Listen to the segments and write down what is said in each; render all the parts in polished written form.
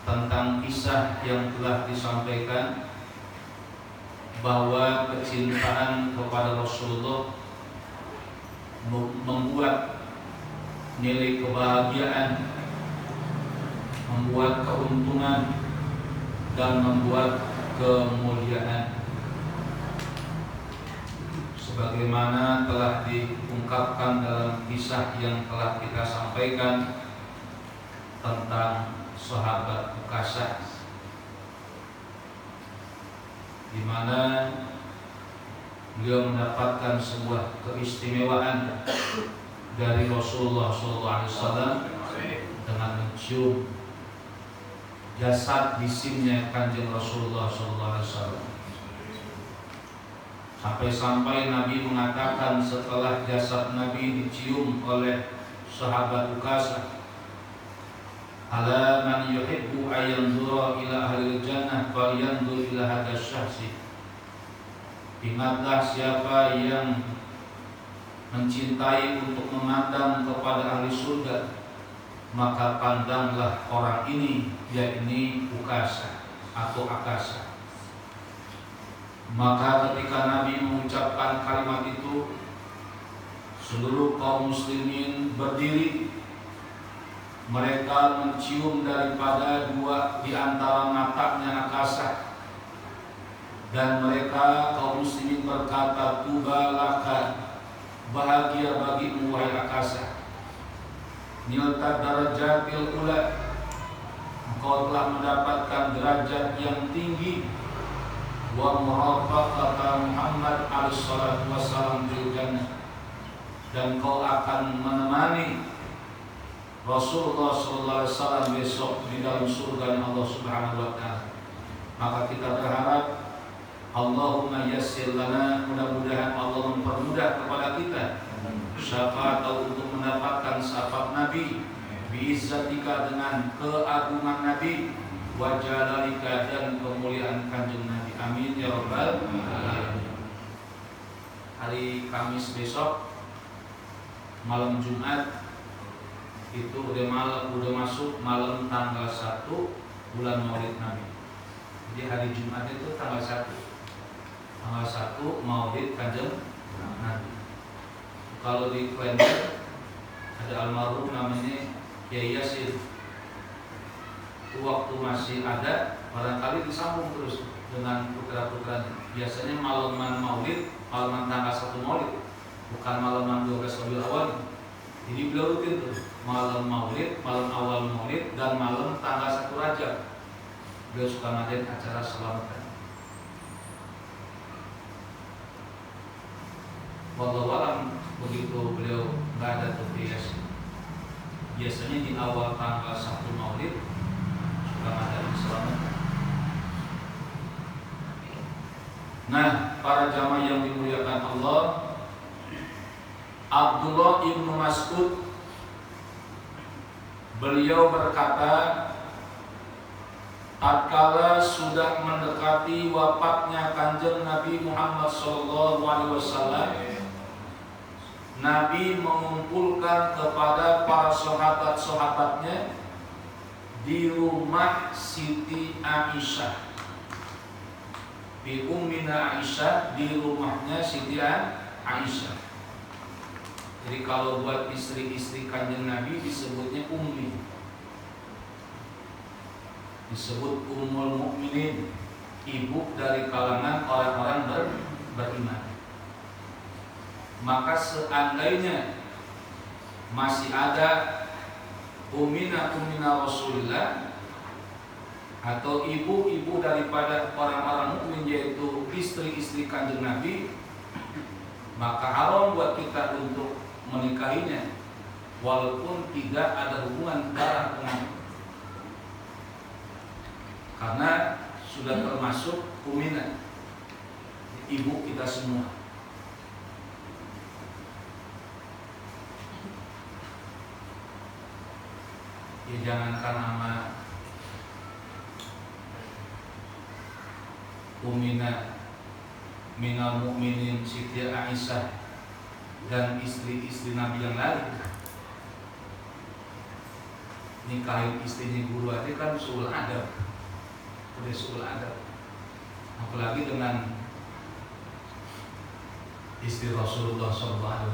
tentang kisah yang telah disampaikan bahwa kecintaan kepada Rasulullah membuat nilai kebahagiaan, membuat keuntungan, dan membuat kemuliaan. Sebagaimana telah diungkapkan dalam kisah yang telah kita sampaikan tentang sahabat Ukasah, di mana beliau mendapatkan sebuah keistimewaan dari Rasulullah SAW dengan mencium jasad jisimnya Kanjeng Rasulullah SAW. Sampai-sampai Nabi mengatakan setelah jasad Nabi dicium oleh sahabat Ukasah, "Ala man yuhibbu ayanzura ila ahlil jannah falyanzur ila hadzal syakhsi." Ingatlah siapa yang mencintai untuk memandang kepada ahli surga, maka pandanglah orang ini, yakni Ukasah atau Akasah. Maka ketika Nabi mengucapkan kalimat itu, seluruh kaum muslimin berdiri. Mereka mencium daripada dua di antara matanya Akasah, dan mereka kaum muslimin berkata, "Tuba laka, bahagia bagimu wahai Akasah. Nilta darajatil ula, engkau telah mendapatkan derajat yang tinggi. Wa murafaqata Muhammad alaihi salatu wassalam fil jannah, dan kau akan menemani Rasulullah sallallahu alaihi wasallam besok di dalam surga Allah Subhanahu wa taala." Maka kita berharap Allahumma yassir lana, mudah-mudahan Allah mempermudah kepada kita syafaat untuk mendapatkan syafaat Nabi biizzatika, dengan keagungan Nabi, wa jalalika, dan kemuliaan Kanjeng Nabi. Amin ya rabbal alamin. Hari Kamis besok, malam Jumat itu udah masuk malam tanggal 1 bulan Maulid Nabi. Jadi hari Jumat itu tanggal 1 Maulid Kanjeng Nabi. Kalau di kalender ada almarhum namanya Kiai Yasin. Waktu masih ada, barangkali disambung terus dengan putra-putranya. Biasanya malaman Maulid, malaman tanggal 1 Maulid, bukan malaman 12 Rabiul Awal. Jadi beliau rutin tuh, malam Maulid, malam awal Maulid, dan malam tanggal 1 Rajab. Beliau suka ngadain acara selamatan. Wallahu a'lam, begitu beliau nggak ada tuh biasanya di awal tanggal 1 Maulid suka ngadain selamatan. Nah, para jamaah yang dimuliakan Allah, Abdullah ibnu Mas'ud beliau berkata, tatkala sudah mendekati wafatnya Kanjeng Nabi Muhammad SAW, Nabi mengumpulkan kepada para sahabat-sahabatnya di rumah Siti Aisyah, di Ummina Aisyah, di rumahnya Siti Aisyah. Jadi kalau buat istri-istri Kanjeng Nabi disebutnya Ummi, disebut Ummul Mukminin, ibu dari kalangan orang-orang beriman. Maka seandainya masih ada Ummina Rasulullah, atau ibu-ibu daripada orang-orang mukmin, yaitu istri-istri Kanjeng Nabi, maka haram buat kita untuk menikahinya, walaupun tidak ada hubungan darah dengan, karena sudah termasuk Ummina, ibu kita semua. Ya jangankan nama Ummina minal mu'minin Siti Aisyah dan istri-istri Nabi yang lain, nikahin istrinya guru aja kan suul adab, udah suul adab. Apalagi dengan istri Rasulullah SAW,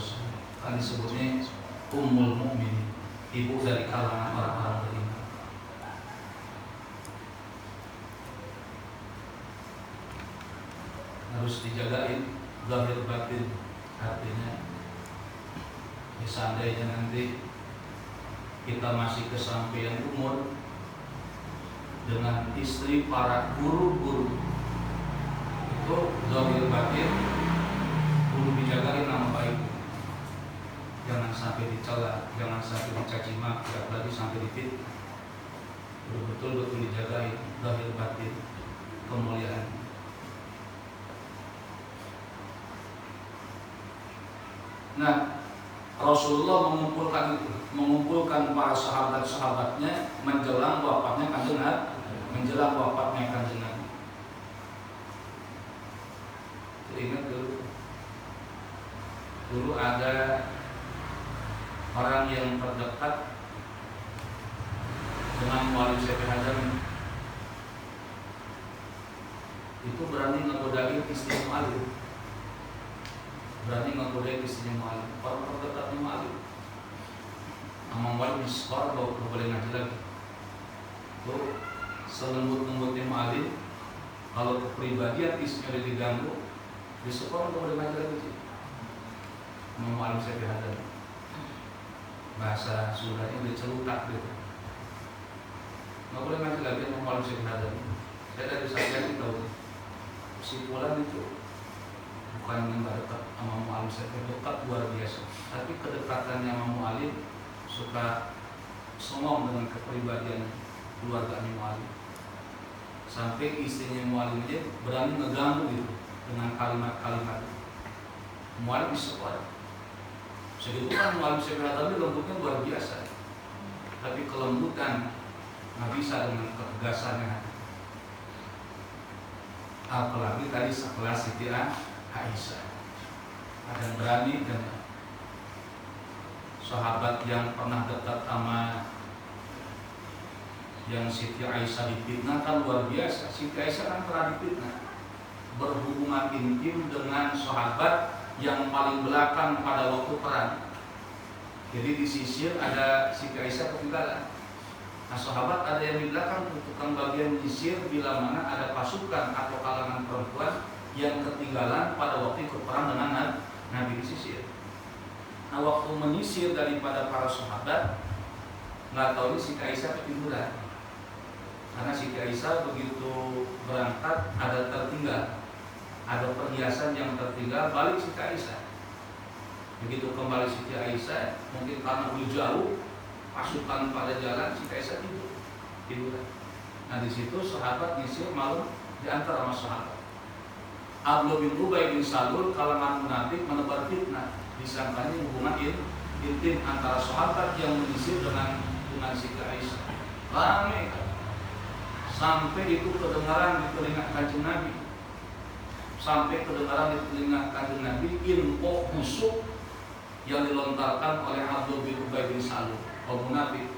kan disebutnya Ummul Mukminin, ibu dari kalangan orang-orang beriman. Harus dijagain zahir batin, artinya seandainya nanti kita masih kesampaian umur dengan istri para guru-guru, itu zahir batin perlu dijagain nama baik. Jangan sampai dicela, jangan sampai dicaci maki, apalagi sampai difitnah. Betul-betul dijagain zahir batin kemuliaan. Nah, Rasulullah mengumpulkan para sahabat-sahabatnya menjelang wafatnya Kanjeng Nabi. Ingat dulu ada orang yang terdekat dengan Mu'allim Syekh Hasan, itu berani ngegodain istri Mu'allim. Orang terdekatnya Mu'allim. Sama Mu'allim di sekolah gak boleh ngaji lagi. Tuh, selembut-lembutnya Mu'allim, kalau kepribadian istrinya diganggu, di sekolah gak boleh ngaji lagi. Sama Mu'allim Syekh Hasan. Bahasa Sundanya udah celutak gitu. Gak boleh ngaji lagi sama Mu'allim Syekh Hasan. Saya dari saya tahu kesimpulan itu bukan yang dekat sama Mu'allim Syekh, dekat luar biasa. Tapi kedekatannya sama Mu'allim suka songong dengan kepribadian keluarga Mu'allim. Sampai istrinya Mu'allim aja berani ngeganggu gitu dengan kalimat-kalimat. Mu'allim di sekolah. Segitu kan Mu'allim Syekh Hasan lembutnya luar biasa. Tapi kelembutan nggak bisa dengan ketegasannya. Apalagi tadi sekelas Siti Aisyah. Ada yang berani dan sahabat yang pernah dekat sama yang Siti Aisyah difitnah kan luar biasa. Siti Aisyah kan pernah difitnah berhubungan intim dengan sahabat yang paling belakang pada waktu perang. Jadi di sisir ada Siti Aisyah ketinggalan. Nah, sahabat ada yang di belakang tukang bagian nyisir bila mana ada pasukan atau kalangan perempuan yang ketinggalan pada waktu ikut perang dengan Nabi di sisir. Nah, waktu menyisir daripada para sahabat, nggak tahu ini Siti Aisyah ketinggalan. Karena Siti Aisyah begitu berangkat ada tertinggal, ada perhiasan yang tertinggal, balik Siti Aisyah. Begitu kembali Siti Aisyah, mungkin karena jauh pasukan pada jalan, Siti Aisyah tidur. Nah, di situ sahabat nyisir malu di antara sama sahabat. Abdullah bin Ubay bin Salul kalangan munafik menebar fitnah, disangkanya hubungan intim antara sahabat yang menyisir dengan Siti Aisyah. Ramai sampai itu kedengaran di telinga Kanjeng Nabi. Info busuk yang dilontarkan oleh Abdullah bin Ubay bin Salul, munafik.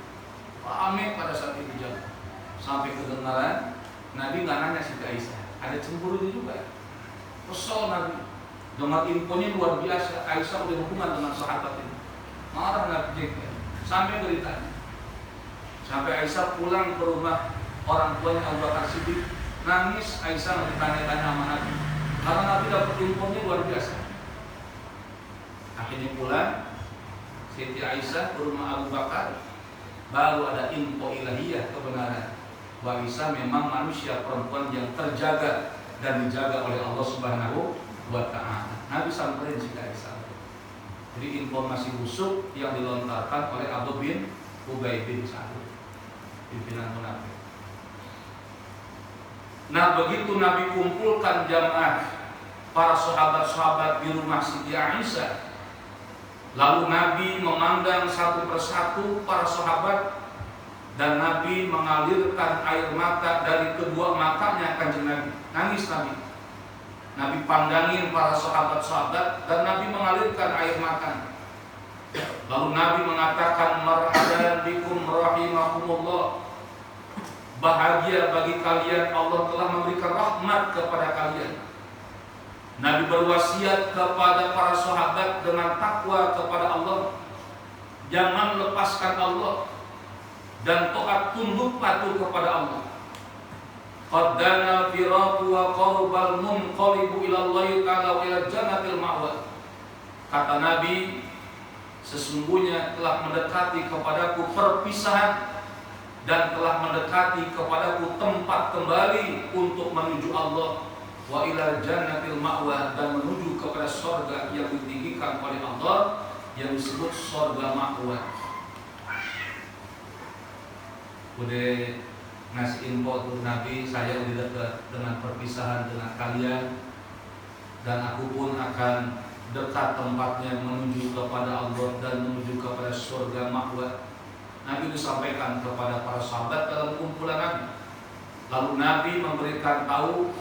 Ramai pada saat itu juga. Sampai kedengaran Nabi nggak nanya Siti Aisyah, ada cemburunya juga. Kesel Nabi dengan infonya luar biasa. Aisyah udah hubungan dengan sahabat ini, marah Nabi sampai beritanya. Sampai Aisyah pulang ke rumah orang tuanya Abu Bakar Siddiq, nangis Aisyah ditanya-tanya sama Nabi karena Nabi dapat infonya luar biasa. Akhirnya pulang Siti Aisyah ke rumah Abu Bakar, baru ada info ilahiyah kebenaran bahwa Aisyah memang manusia perempuan yang terjaga dan dijaga oleh Allah Subhanahu wa Ta'ala. Nabi samperin Siti Aisyah. Jadi informasi busuk yang dilontarkan oleh Abdullah bin Ubay bin Salul, pimpinan munafik. Nah, begitu Nabi kumpulkan jamaah para sahabat-sahabat di rumah Siti Aisyah, lalu Nabi memandang satu persatu para sahabat dan Nabi mengalirkan air mata dari kedua matanya. Kanjeng Nabi nangis. Nabi pandangin para sahabat-sahabat dan Nabi mengalirkan air mata. Lalu Nabi mengatakan, marhaban bikum rahimakumullah, bahagia bagi kalian, Allah telah memberikan rahmat kepada kalian. Nabi berwasiat kepada para sahabat dengan takwa kepada Allah, jangan lepaskan Allah dan taat tunduk patuh kepada Allah. Qaddana firaqu wa qarubal munqalibu ila Allah ta'ala wa ila jannatil ma'wa. Kata Nabi, sesungguhnya telah mendekati kepadaku perpisahan dan telah mendekati kepadaku tempat kembali untuk menuju Allah, wa ila jannatil ma'wa, dan menuju kepada surga yang ditinggikan oleh Allah yang disebut surga ma'wa. Udah ngasih info untuk Nabi, saya udah dekat dengan perpisahan dengan kalian, dan aku pun akan dekat tempatnya menuju kepada Allah dan menuju kepada surga ma'wa. Nabi disampaikan kepada para sahabat dalam kumpulan Nabi. Lalu Nabi memberikan tahu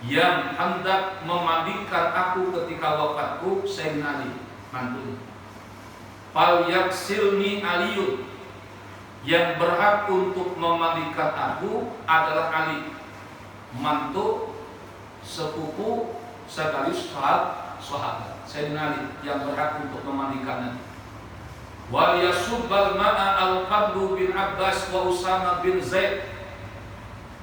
yang hendak memandikan aku ketika wafatku Sayyidina Ali, mantunya. Fal yaksilni Aliyun, yang berhak untuk memandikan aku adalah Ali, mantu sepupu sekaligus sahabat Sayyidina Ali yang berhak untuk memandikan Nabi. Wal yasubbal ma'a al-Fadl bin Abbas wa Usama bin Zaid,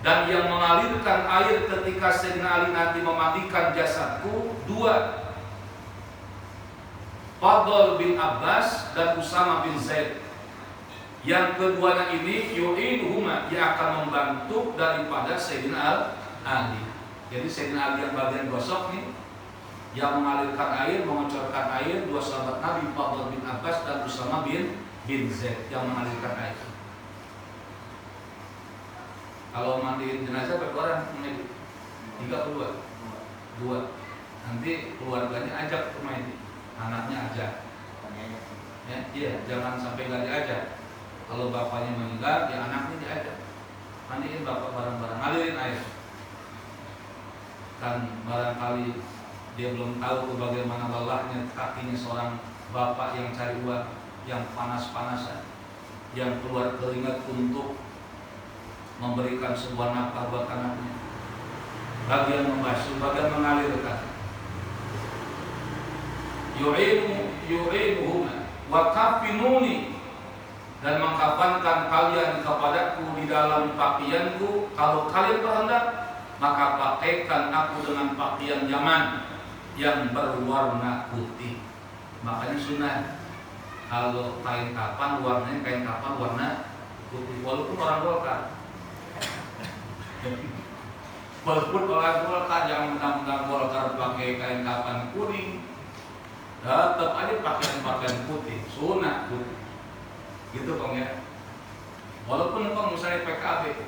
dan yang mengalirkan air ketika Sayyidina Ali nanti memandikan jasadku dua, Fadl bin Abbas dan Usama bin Zaid. Yang keduanya ini yu'iduhuma, dia akan membantu daripada Sayyidina Ali. Jadi Sayyidina Ali yang bagian gosok nih, yang mengalirkan air, mengocorkan air, dua sahabat Nabi, Fadl bin Abbas dan Usama bin Zaid yang mengalirkan air. Kalau mandiin jenazah berapa orang? 32. Dua. Nanti keluarganya ajak ke main, anaknya ajak. Ya, iya, jangan sampai nggak diajak. Kalau bapaknya meninggal, ya anaknya diajak. Mandiin bapak bareng-bareng, ngalirin air. Kan barangkali dia belum tahu bagaimana lelahnya kakinya seorang bapak yang cari uang, yang panas-panasan, yang keluar keringat untuk memberikan sebuah nafkah buat anaknya. Bagian membasuh, bagian mengalirkan. Yu'inuhuma wa kafinuni, dan mengkafankan kalian kepadaku di dalam pakaianku. Kalau kalian berhendak, maka pakaikan aku dengan pakaian Yaman yang berwarna putih. Makanya sunnah kalau kain kafan warnanya kain kafan warna putih, walaupun orang Golkar. Walaupun orang Golkar yang menang Golkar pakai kain kafan kuning, tetap aja pakaian putih, sunnah putih. Gitu Bang ya. Walaupun Bang misalnya PKB,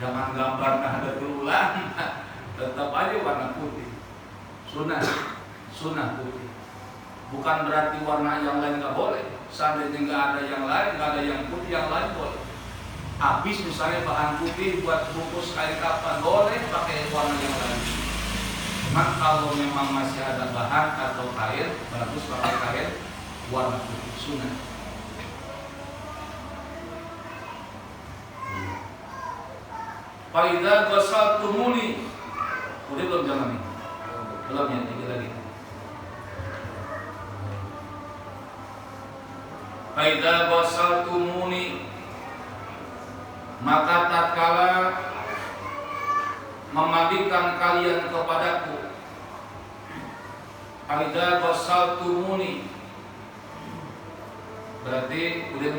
jangan gambar Nahdlatul Ulama, tetap aja warna putih. Sunnah putih. Bukan berarti warna yang lain nggak boleh. Seandainya nggak ada yang lain, nggak ada yang putih, yang lain boleh. Habis misalnya bahan putih buat bungkus kain kafan, boleh pakai warna yang lain. Cuma kalau memang masih ada bahan atau kain, bagus pakai kain warna putih, sunnah. Faidza ghasaltumuni, udah belum zaman ini? Belum ya, dikit lagi. Faidza ghasaltumuni, maka tatkala memandikan kalian kepadaku. Faidza ghasaltumuni, berarti udah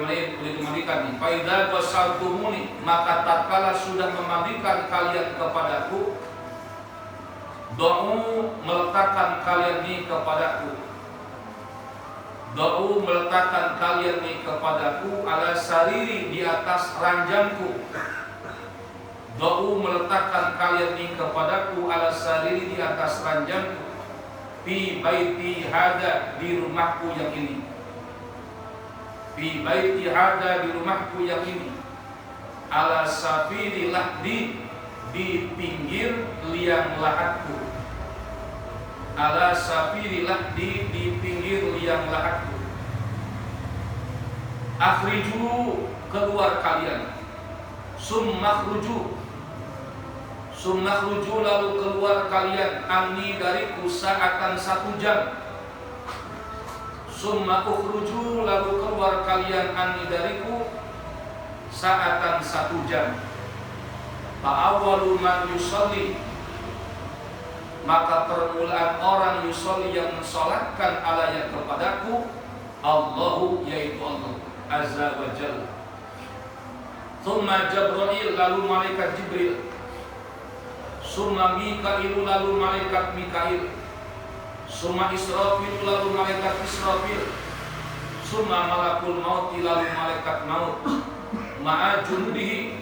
dimandikan nih. Faidza ghasaltumuni, maka tatkala sudah memandikan kalian kepadaku, do'u, meletakkan kalian ini kepadaku. Do'u, meletakkan kalian ini kepadaku, ala sariri, di atas ranjangku. Do'u, meletakkan kalian ini kepadaku, ala sariri, di atas ranjangku. Fi baiti hada, di rumahku yang ini. Fi baiti hada, di rumahku yang ini. Ala safiri lahdi, di pinggir liang lahatku. Ala safiri lahdi, di pinggir liang lahatku. akhriju, keluar kalian. Summa khruju, lalu keluar kalian, anni dariku sa'atan 1 jam. Summa ukhruju, lalu keluar kalian, anni dariku sa'atan 1 jam. Fa'awwalu man yusalli, maka permulaan orang yusolli yang mensolatkan alaya kepadaku, Allahu, yaitu Allah Azza wa Jalla. Thumma Jibril, lalu malaikat Jibril. Summa Mikail, lalu malaikat Mikail. Summa Israfil, lalu malaikat Israfil. Summa Malakul Maut, lalu malaikat Maut. Ma'a junudihi,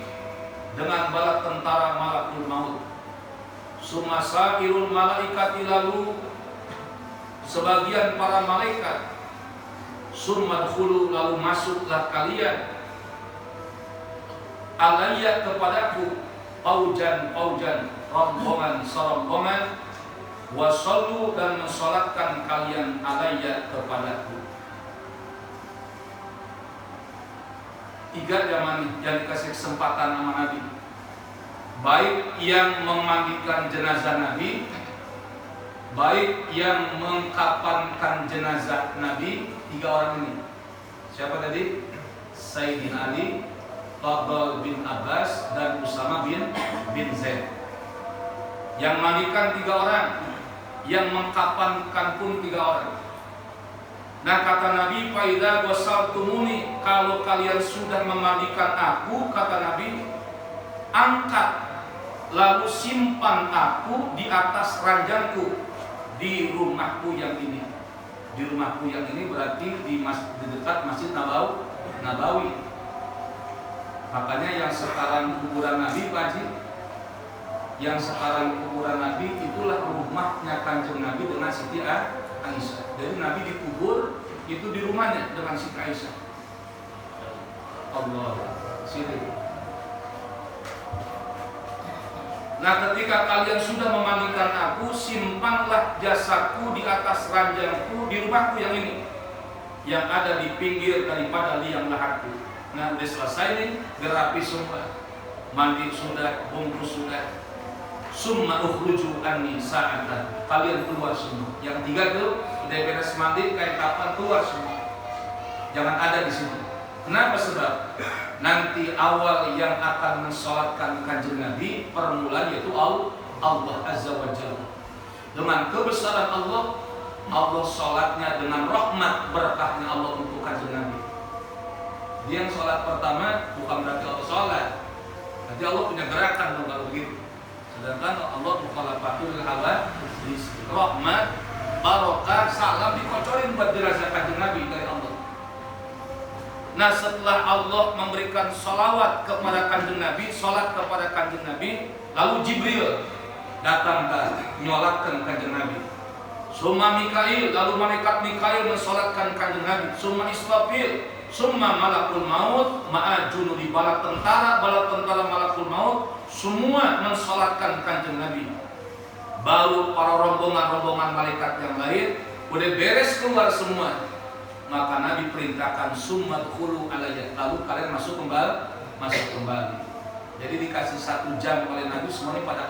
dengan bala tentara Malakul Maut. Summa sa'irul malaikati, lalu sebagian para malaikat. Summa dkhulu, lalu masuklah kalian, alayya kepadaku, paujan, rombongan serombongan, wasallu, dan mensolatkan kalian alayya kepadaku. 3 zaman yang dikasih kesempatan sama Nabi, baik yang memandikan jenazah Nabi, baik yang mengkafankan jenazah Nabi. 3 orang ini siapa tadi? Sayyidina Ali, Fadl bin Abbas, dan Usama bin Zaid. Yang mandikan 3 orang, yang mengkafankan pun 3 orang. Nah, kata Nabi, faida ghasaltumuni, kalau kalian sudah memandikan aku, kata Nabi, angkat lalu simpan aku di atas ranjangku di rumahku yang ini. Di rumahku yang ini berarti di dekat Masjid Nabawi. Makanya yang sekarang kuburan Nabi, Pak Haji, yang sekarang kuburan Nabi itulah rumahnya Kanjeng Nabi dengan Siti Aisyah. Jadi Nabi dikubur itu di rumahnya dengan Siti Aisyah. Allah, sini. Nah, ketika kalian sudah memandikan aku, simpanlah jasadku di atas ranjangku di rumahku yang ini, yang ada di pinggir daripada liang lahatku. Nah, udah selesai nih, gerapi semua, mandi sudah, bungkus sudah. Summa ukhruju anni sa'atan, kalian keluar semua. Yang 3 tuh udah beres mandi, kain kapan, keluar semua. Jangan ada di sini. Kenapa? Sebab nanti awal yang akan mensolatkan Kanjeng Nabi permulaan yaitu Allah Azza wa Jalla. Dengan kebesaran Allah, Allah sholatnya dengan rahmat berkahnya Allah untuk Kanjeng Nabi. Dia yang sholat pertama bukan berarti Allah sholat. Nanti Allah punya gerakan dong kalau begitu. Sedangkan Allah mukhalafatul hawa, rahmat, barokah, salam dikocorin buat jenazah Kanjeng Nabi dari Allah. Nah, setelah Allah memberikan sholawat kepada Kanjeng Nabi, sholat kepada Kanjeng Nabi, lalu Jibril datang dan nyolatkan Kanjeng Nabi. Summa Mikail, lalu malaikat Mikail mensolatkan Kanjeng Nabi. Summa Israfil, summa Malakul Maut, ma'a junudi, bala tentara Malakul Maut, semua mensolatkan Kanjeng Nabi. Baru para rombongan malaikat yang lain udah beres keluar semua. Maka Nabi perintahkan summa dkhulu alayya, lalu kalian masuk kembali. Jadi dikasih 1 jam oleh Nabi, semuanya pada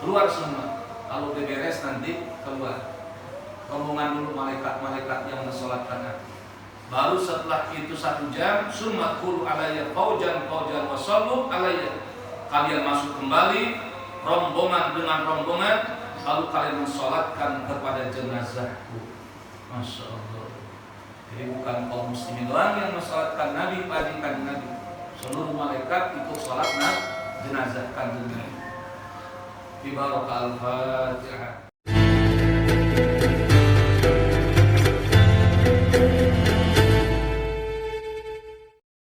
keluar semua. Lalu udah beres nanti keluar. Rombongan dulu malaikat yang mensolatkan Nabi. Baru setelah itu 1 jam, summa dkhulu alayya faujan wasallu alayya. Kalian masuk kembali rombongan dengan rombongan, lalu kalian mensolatkan kepada jenazahku. Masya Allah. Jadi bukan kaum muslimin doang yang mensolatkan Nabi, Kanjeng Nabi. Seluruh malaikat ikut sholat jenazah Kanjeng Nabi. Bi barokah al-Fatihah.